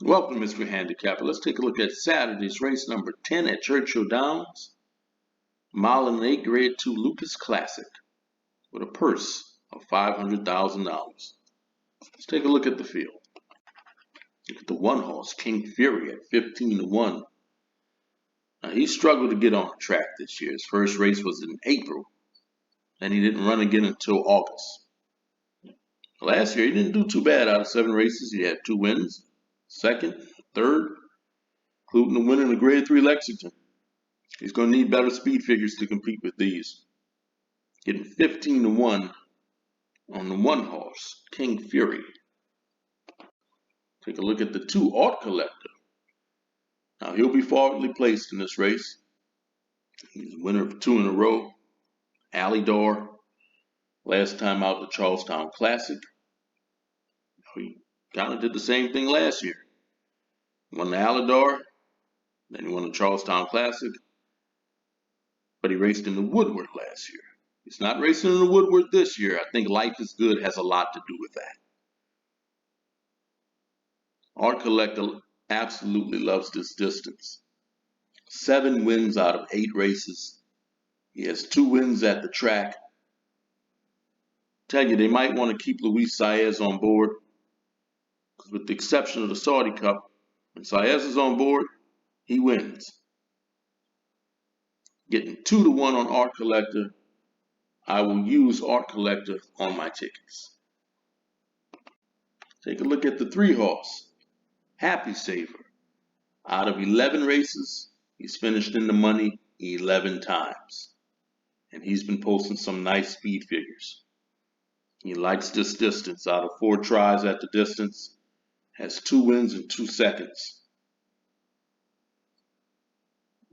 Welcome, Mr. Handicapper. Let's take a look at Saturday's race number 10 at Churchill Downs. Mile and 8 Grade 2 Lukas Classic with a purse of $500,000. Let's take a look at the field. Look at the one horse, King Fury, at 15-1. Now, he struggled to get on the track this year. His first race was in April, and he didn't run again until August. Last year, he didn't do too bad. Out of 7 races, he had 2 wins, second, third, including the win in the Grade 3 Lexington. He's going to need better speed figures to compete with these. Getting 15-1 on the one horse, King Fury. Take a look at the 2 Art Collector. Now, he'll be forwardly placed in this race. He's a winner of 2 in a row. Alidor, last time out the Charlestown Classic. He kind of did the same thing last year. Won the Alidor, then he won the Charlestown Classic, but he raced in the Woodward last year. He's not racing in the Woodward this year. I think Life is Good has a lot to do with that. Art Collector absolutely loves this distance. 7 wins out of 8 races. He has 2 wins at the track. Tell you, they might want to keep Luis Saez on board, because with the exception of the Saudi Cup, when Saez is on board, he wins. Getting 2-1 on Art Collector. I will use Art Collector on my tickets. Take a look at the 3 horse, Happy Saver. Out of 11 races, he's finished in the money 11 times. And he's been posting some nice speed figures. He likes this distance. Out of 4 tries at the distance, has 2 wins and 2 seconds.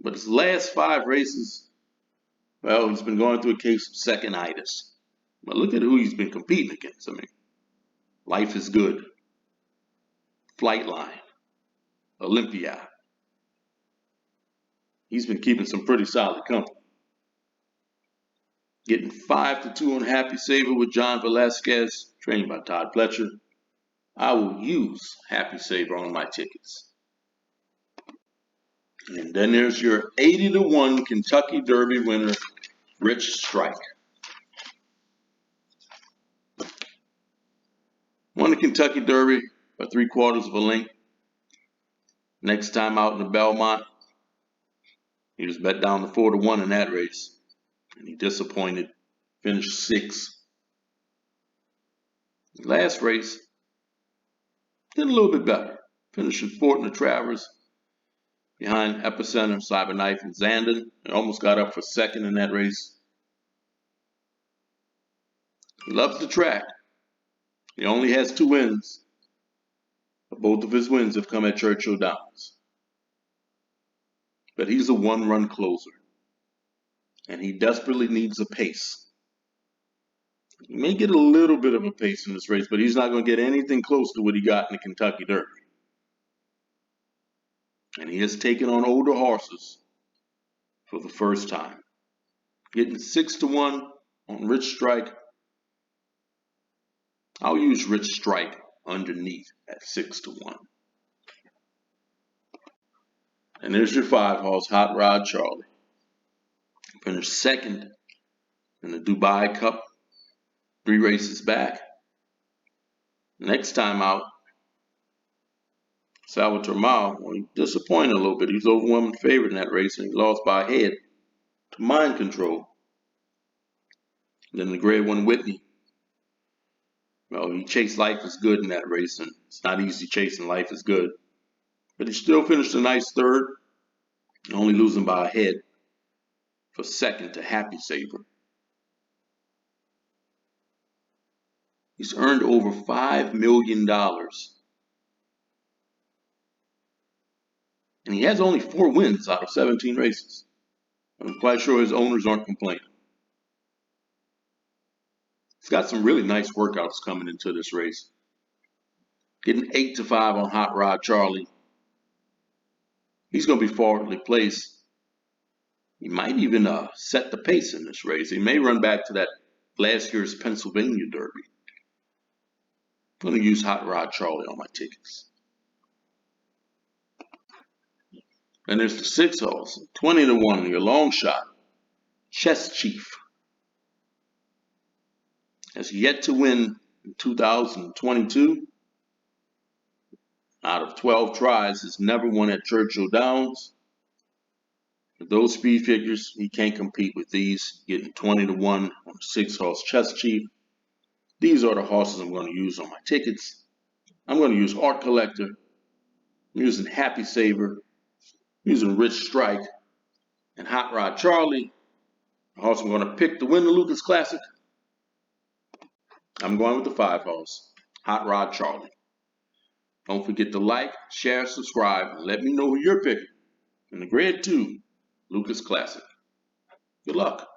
But his last 5 races, well, he's been going through a case of second-itis. But look at who he's been competing against. I mean, Life is Good, Flightline, Olympia. He's been keeping some pretty solid company. Getting 5-2 on Happy Saver with John Velasquez, trained by Todd Pletcher. I will use Happy Saver on my tickets. And then there's your 80-1 Kentucky Derby winner, Rich Strike. Won the Kentucky Derby by 3/4 of a length. Next time out in the Belmont, he was bet down to 4-1 in that race. And he disappointed, finished 6th. Last race, did a little bit better. Finishing 4th in the Travers, behind Epicenter, Cyberknife, and Zandon. He almost got up for 2nd in that race. He loves the track. He only has 2 wins, but both of his wins have come at Churchill Downs. But he's a 1-run closer, and he desperately needs a pace. He may get a little bit of a pace in this race, but he's not going to get anything close to what he got in the Kentucky Derby. And he has taken on older horses for the first time. Getting 6-1 on Rich Strike. I'll use Rich Strike underneath at 6-1. And there's your 5 horse, Hot Rod Charlie. Finished 2nd in the Dubai Cup, 3 races back. Next time out, Salvatore Mao, well, he disappointed a little bit. He was overwhelming favorite in that race, and he lost by a head to Mind Control. And then the Grade 1 Whitney. Well, he chased Life is Good in that race, and it's not easy chasing Life is Good. But he still finished a nice 3rd, only losing by a head for 2nd to Happy Saver. He's earned over $5 million. And he has only 4 wins out of 17 races. I'm quite sure his owners aren't complaining. He's got some really nice workouts coming into this race. Getting 8-5 on Hot Rod Charlie. He's going to be forwardly placed. He might even set the pace in this race. He may run back to that last year's Pennsylvania Derby. I'm going to use Hot Rod Charlie on my tickets. And there's the 6 horse, 20 to 1, your long shot. Chess Chief has yet to win in 2022. Out of 12 tries, has never won at Churchill Downs. With those speed figures, he can't compete with these, getting 20 to 1 on the 6 horse Chess Chief. These are the horses I'm going to use on my tickets. I'm going to use Art Collector. I'm using Happy Saver. I'm using Rich Strike. And Hot Rod Charlie. The horse I'm going to pick to win the Lukas Classic. I'm going with the 5 horse, Hot Rod Charlie. Don't forget to like, share, subscribe, and let me know who you're picking in the Grade 2 Lukas Classic. Good luck.